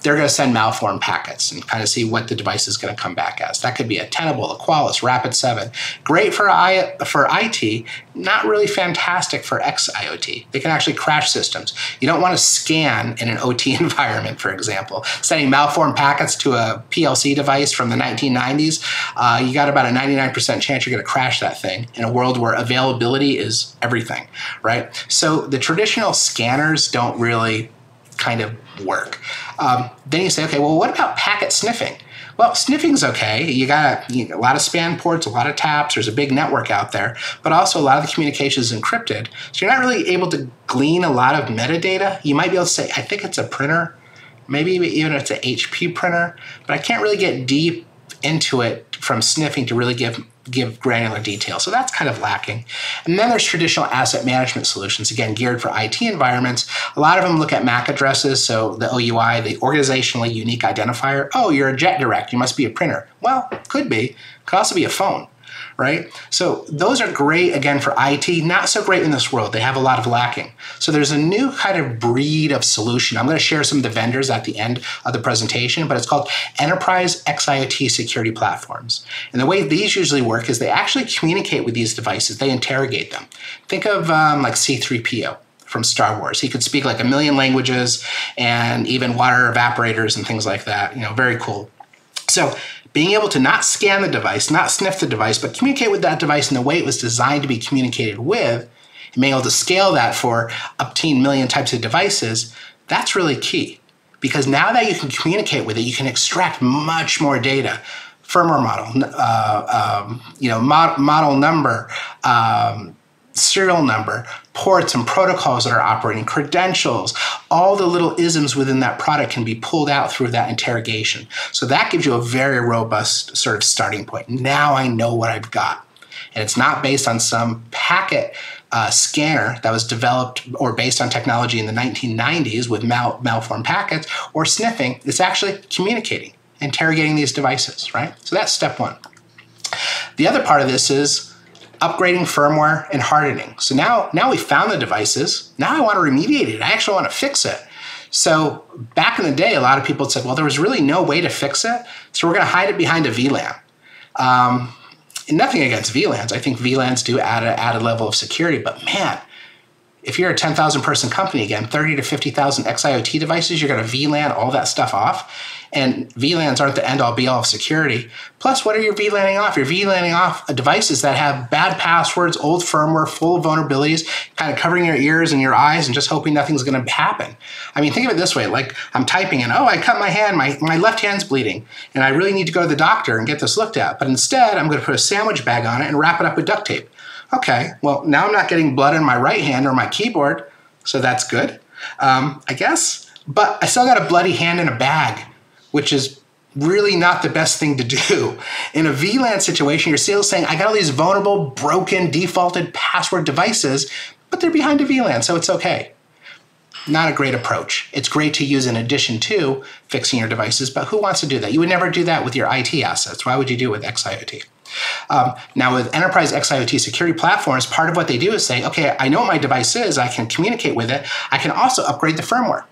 They're going to send malformed packets and kind of see what the device is going to come back as. That could be a Tenable, a Qualys, Rapid7. Great for IT, not really fantastic for XIoT. They can actually crash systems. You don't want to scan in an OT environment, for example. Sending malformed packets to a PLC device from the 1990s, you got about a 99% chance you're going to crash that thing in a world where availability is everything, right? So the traditional scanners don't really kind of work. Then you say, okay, well, what about packet sniffing? Well, sniffing's okay. You got a lot of span ports, a lot of taps. There's a big network out there, but also a lot of the communication is encrypted. So you're not really able to glean a lot of metadata. You might be able to say, I think it's a printer, maybe even if it's an HP printer, but I can't really get deep into it from sniffing to really give granular detail. So that's kind of lacking. And then there's traditional asset management solutions, again, geared for IT environments. A lot of them look at MAC addresses, so the OUI, the organizationally unique identifier. Oh, you're a JetDirect, you must be a printer. Well, could be. Could also be a phone, right? So those are great, again, for IT, not so great in this world. They have a lot of lacking. So there's a new kind of breed of solution. I'm going to share some of the vendors at the end of the presentation, but it's called Enterprise XIoT Security Platforms. And the way these usually work is they actually communicate with these devices. They interrogate them. Think of like C-3PO from Star Wars. He could speak like 1 million languages and even water evaporators and things like that. Very cool. So being able to not scan the device, not sniff the device, but communicate with that device in the way it was designed to be communicated with, and being able to scale that for up to 1 million types of devices, That's really key, because now that you can communicate with it, you can extract much more data. Firmware model, model number, serial number, ports and protocols that are operating, credentials, all the little isms within that product can be pulled out through that interrogation. So that gives you a very robust sort of starting point. Now I know what I've got. And it's not based on some packet scanner that was developed or based on technology in the 1990s with malformed packets or sniffing. It's actually communicating, interrogating these devices, right? So that's step one. The other part of this is upgrading firmware and hardening. So now we found the devices. Now I want to remediate it. I actually want to fix it. So back in the day, a lot of people said, well, there was really no way to fix it, so we're going to hide it behind a VLAN. And nothing against VLANs. I think VLANs do add a level of security, but man, if you're a 10,000 person company, again, 30 to 50,000 XIoT devices, you're going to VLAN all that stuff off. And VLANs aren't the end all be all of security. Plus, what are you VLANing off? You're VLANing off devices that have bad passwords, old firmware, full of vulnerabilities, kind of covering your ears and your eyes and just hoping nothing's going to happen. I mean, think of it this way, like I'm typing and, oh, I cut my hand, my left hand's bleeding, and I really need to go to the doctor and get this looked at. But instead, I'm going to put a sandwich bag on it and wrap it up with duct tape. Okay, well, now I'm not getting blood in my right hand or my keyboard, so that's good, I guess. But I still got a bloody hand in a bag, which is really not the best thing to do. In a VLAN situation, you're still saying, I got all these vulnerable, broken, defaulted password devices, but they're behind a VLAN, so it's okay. Not a great approach. It's great to use in addition to fixing your devices, but who wants to do that? You would never do that with your IT assets. Why would you do it with XIoT? Now with enterprise XIoT security platforms, part of what they do is say, okay, I know what my device is, I can communicate with it, I can also upgrade the firmware.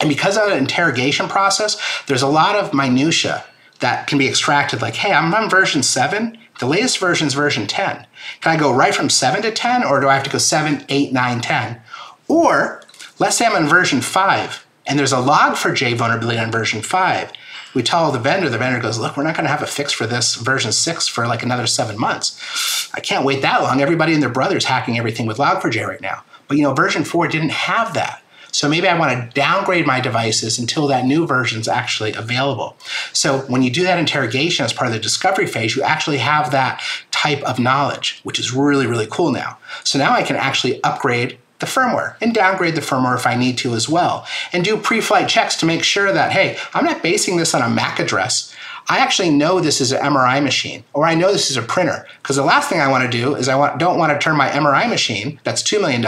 And because of the interrogation process, there's a lot of minutia that can be extracted, like, hey, I'm on version 7, the latest version is version 10. Can I go right from 7 to 10, or do I have to go 7, 8, 9, 10? Or let's say I'm on version 5, and there's a log4j vulnerability on version 5. We tell the vendor goes, look, we're not going to have a fix for this version 6 for like another 7 months. I can't wait that long. Everybody and their brother's hacking everything with log4j right now. But version 4 didn't have that. So maybe I want to downgrade my devices until that new version is actually available. So when you do that interrogation as part of the discovery phase, you actually have that type of knowledge, which is really, really cool now. So now I can actually upgrade the firmware and downgrade the firmware if I need to as well, and do pre-flight checks to make sure that, hey, I'm not basing this on a MAC address. I actually know this is an MRI machine, or I know this is a printer, because the last thing I want to do is don't want to turn my MRI machine, that's $2 million,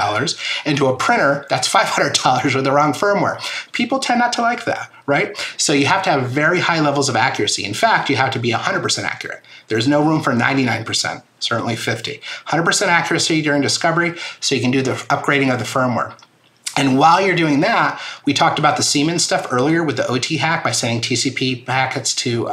into a printer that's $500 with the wrong firmware. People tend not to like that, right? So you have to have very high levels of accuracy. In fact, you have to be 100% accurate. There's no room for 99%, certainly 50. 100% accuracy during discovery, so you can do the upgrading of the firmware. And while you're doing that, we talked about the Siemens stuff earlier with the OT hack by sending TCP packets to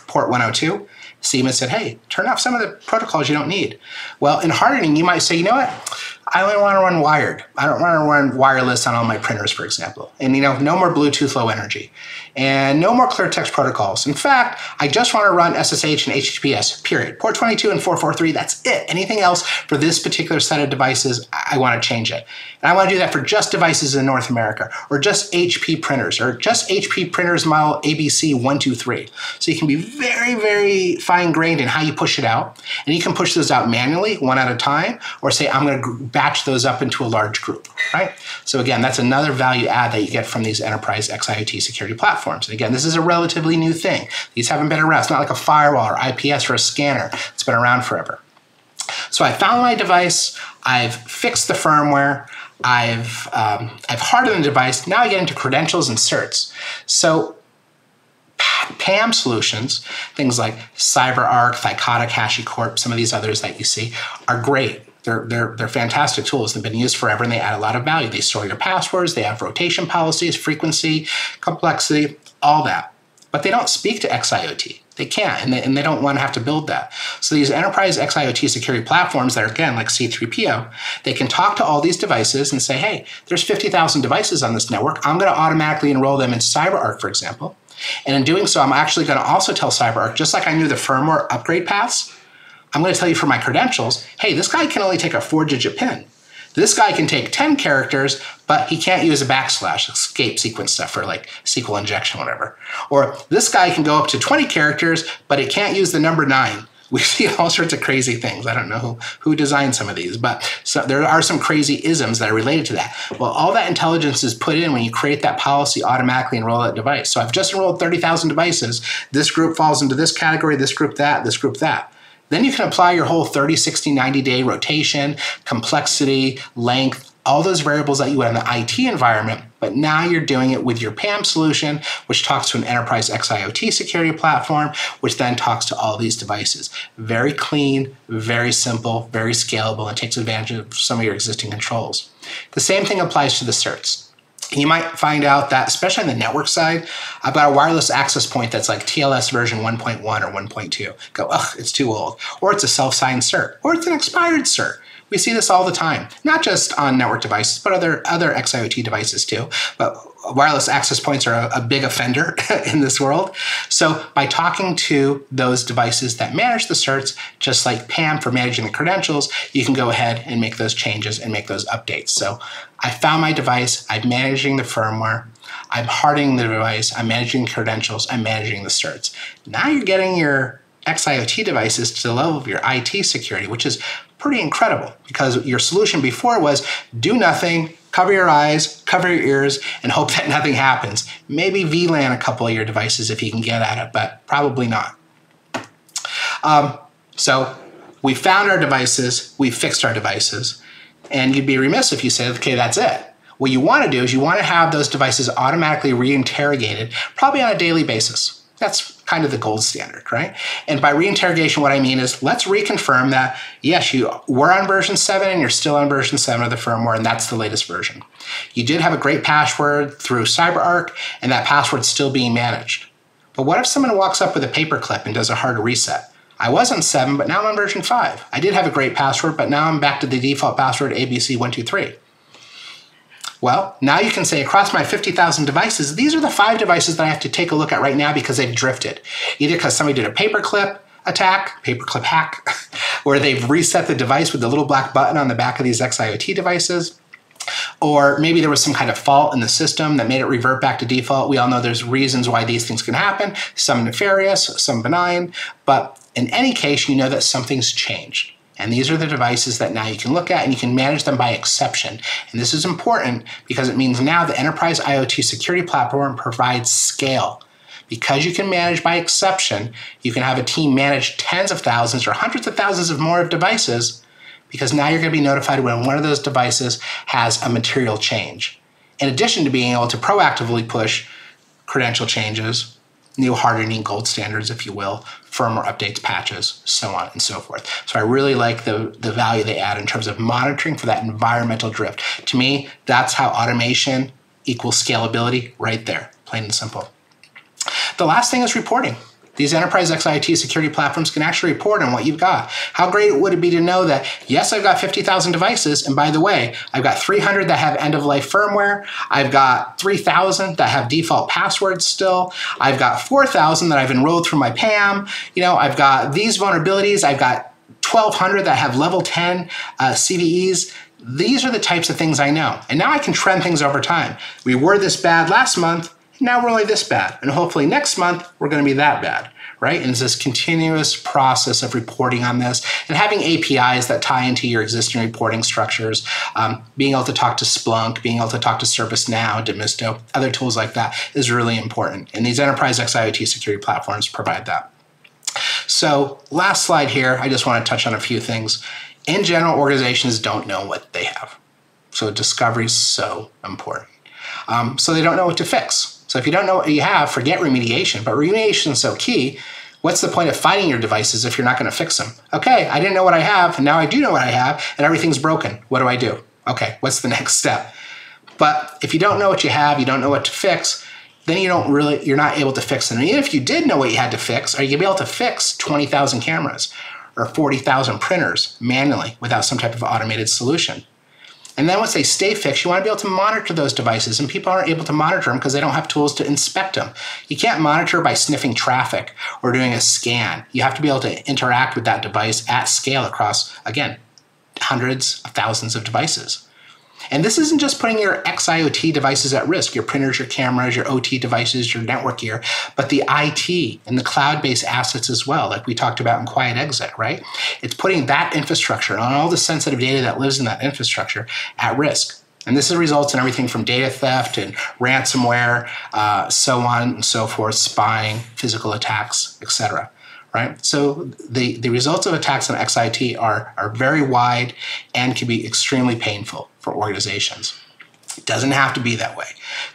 port 102. Siemens said, hey, turn off some of the protocols you don't need. Well, in hardening, you might say, you know what? I only want to run wired. I don't want to run wireless on all my printers, for example. And no more Bluetooth Low Energy. And no more clear text protocols. In fact, I just want to run SSH and HTTPS, period. Port 22 and 443, that's it. Anything else for this particular set of devices, I want to change it. And I want to do that for just devices in North America, or just HP printers, or just HP printers model ABC 123. So you can be very, very fine-grained in how you push it out. And you can push those out manually, one at a time, or say, I'm going to batch those up into a large group, right? So again, that's another value add that you get from these enterprise XIoT security platforms. And again, this is a relatively new thing. These haven't been around. It's not like a firewall or IPS or a scanner. It's been around forever. So I found my device, I've fixed the firmware, I've hardened the device. Now I get into credentials and certs. So PAM solutions, things like CyberArk, Thycotic, HashiCorp, some of these others that you see are great. They're fantastic tools. They've been used forever and they add a lot of value. They store your passwords, they have rotation policies, frequency, complexity, all that. But they don't speak to XIoT. They can't, and they don't want to have to build that. So these enterprise XIoT security platforms that are, again, like C3PO, they can talk to all these devices and say, hey, there's 50,000 devices on this network. I'm going to automatically enroll them in CyberArk, for example. And in doing so, I'm actually going to also tell CyberArk, just like I knew the firmware upgrade paths, I'm going to tell you for my credentials, hey, this guy can only take a 4-digit PIN. This guy can take 10 characters, but he can't use a backslash, escape sequence stuff for like SQL injection, whatever. Or this guy can go up to 20 characters, but it can't use the number 9. We see all sorts of crazy things. I don't know who designed some of these, but there are some crazy isms that are related to that. Well, all that intelligence is put in when you create that policy automatically enroll that device. So I've just enrolled 30,000 devices. This group falls into this category, this group that, this group that. Then you can apply your whole 30, 60, 90-day rotation, complexity, length, all those variables that you would in the IT environment, but now you're doing it with your PAM solution, which talks to an enterprise XIoT security platform, which then talks to all these devices. Very clean, very simple, very scalable, and takes advantage of some of your existing controls. The same thing applies to the certs. You might find out that, especially on the network side, I've got a wireless access point that's like TLS version 1.1 or 1.2. Go, ugh, it's too old. Or it's a self-signed cert. Or it's an expired cert. We see this all the time, not just on network devices, but other XIoT devices too. But wireless access points are a big offender in this world. So by talking to those devices that manage the certs, just like PAM for managing the credentials, you can go ahead and make those changes and make those updates. So I found my device, I'm managing the firmware, I'm hardening the device, I'm managing credentials, I'm managing the certs. Now you're getting your XIoT devices to the level of your IT security, which is pretty incredible because your solution before was do nothing, cover your eyes, cover your ears, and hope that nothing happens. Maybe VLAN a couple of your devices if you can get at it, but probably not. So we found our devices, we fixed our devices, and you'd be remiss if you said, okay, that's it. What you want to do is you want to have those devices automatically reinterrogated, probably on a daily basis. That's kind of the gold standard, right? And by reinterrogation, what I mean is let's reconfirm that, yes, you were on version 7 and you're still on version 7 of the firmware, and that's the latest version. You did have a great password through CyberArk, and that password's still being managed. But what if someone walks up with a paperclip and does a hard reset? I was on 7, but now I'm on version 5. I did have a great password, but now I'm back to the default password ABC123. Well, now you can say across my 50,000 devices, these are the 5 devices that I have to take a look at right now because they've drifted. Either because somebody did a paperclip attack, paperclip hack, or they've reset the device with the little black button on the back of these XIoT devices, or maybe there was some kind of fault in the system that made it revert back to default. We all know there's reasons why these things can happen, some nefarious, some benign, but in any case, you know that something's changed. And these are the devices that now you can look at and you can manage them by exception. And this is important because it means now the enterprise IoT security platform provides scale. Because you can manage by exception, you can have a team manage tens of thousands or hundreds of thousands of more of devices because now you're going to be notified when one of those devices has a material change. In addition to being able to proactively push credential changes, new hardening gold standards, if you will, firmware updates, patches, so on and so forth. So I really like the value they add in terms of monitoring for that environmental drift. To me, that's how automation equals scalability right there, plain and simple. The last thing is reporting. These enterprise XIoT security platforms can actually report on what you've got. How great would it be to know that, yes, I've got 50,000 devices, and by the way, I've got 300 that have end-of-life firmware, I've got 3,000 that have default passwords still, I've got 4,000 that I've enrolled through my PAM, I've got these vulnerabilities, I've got 1,200 that have level 10 CVEs. These are the types of things I know. And now I can trend things over time. We were this bad last month, now we're only this bad. And hopefully next month, we're going to be that bad, right? And it's this continuous process of reporting on this and having APIs that tie into your existing reporting structures, being able to talk to Splunk, being able to talk to ServiceNow, Demisto, other tools like that is really important. And these enterprise XIoT security platforms provide that. So last slide here, I just want to touch on a few things. In general, organizations don't know what they have. So discovery is so important. So they don't know what to fix. So if you don't know what you have, forget remediation. But remediation is so key. What's the point of finding your devices if you're not going to fix them? Okay, I didn't know what I have, and now I do know what I have, and everything's broken. What do I do? Okay, what's the next step? But if you don't know what you have, you don't know what to fix, then you're not able to fix them. And even if you did know what you had to fix, are you going to be able to fix 20,000 cameras or 40,000 printers manually without some type of automated solution? And then once they stay fixed, you want to be able to monitor those devices, and people aren't able to monitor them because they don't have tools to inspect them. You can't monitor by sniffing traffic or doing a scan. You have to be able to interact with that device at scale across, again, hundreds of thousands of devices. And this isn't just putting your ex-IoT devices at risk, your printers, your cameras, your OT devices, your network gear, but the IT and the cloud-based assets as well, like we talked about in Quiet Exit, right? It's putting that infrastructure and all the sensitive data that lives in that infrastructure at risk. And this results in everything from data theft and ransomware, so on and so forth, spying, physical attacks, etc. Right? So the results of attacks on XIT are very wide and can be extremely painful for organizations. It doesn't have to be that way.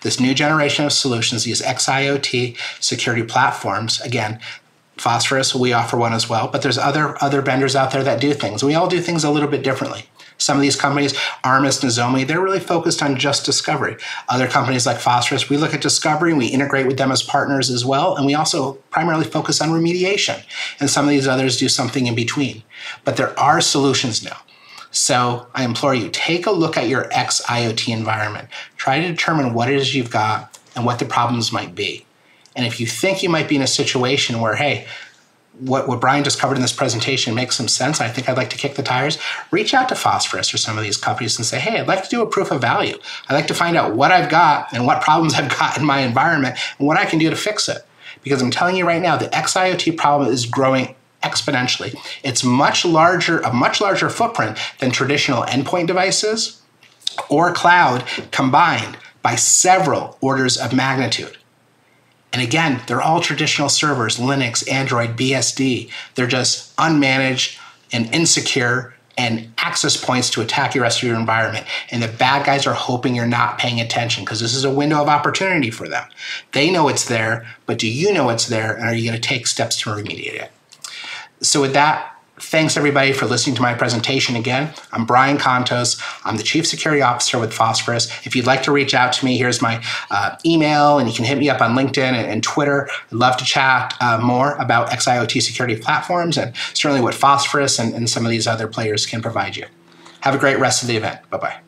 This new generation of solutions, these XIoT security platforms, again, Phosphorus, we offer one as well, but there's other vendors out there that do things. We all do things a little bit differently. Some of these companies, Armis, Nozomi, they're really focused on just discovery. Other companies like Phosphorus, we look at discovery, we integrate with them as partners as well, and we also primarily focus on remediation. And some of these others do something in between. But there are solutions now. So I implore you, take a look at your ex-IoT environment. Try to determine what it is you've got and what the problems might be. And if you think you might be in a situation where, hey, what Brian just covered in this presentation makes some sense, I think I'd like to kick the tires, reach out to Phosphorus or some of these companies and say, hey, I'd like to do a proof of value. I'd like to find out what I've got and what problems I've got in my environment and what I can do to fix it. Because I'm telling you right now, the XIoT problem is growing exponentially. It's a much larger footprint than traditional endpoint devices or cloud combined by several orders of magnitude. And again, they're all traditional servers, Linux, Android, BSD. They're just unmanaged and insecure and access points to attack the rest of your environment. And the bad guys are hoping you're not paying attention because this is a window of opportunity for them. They know it's there, but do you know it's there? And are you going to take steps to remediate it? So with that, thanks everybody for listening to my presentation again. I'm Brian Contos. I'm the Chief Security Officer with Phosphorus. If you'd like to reach out to me, here's my email, and you can hit me up on LinkedIn and Twitter. I'd love to chat more about XIoT security platforms and certainly what Phosphorus and some of these other players can provide you. Have a great rest of the event. Bye-bye.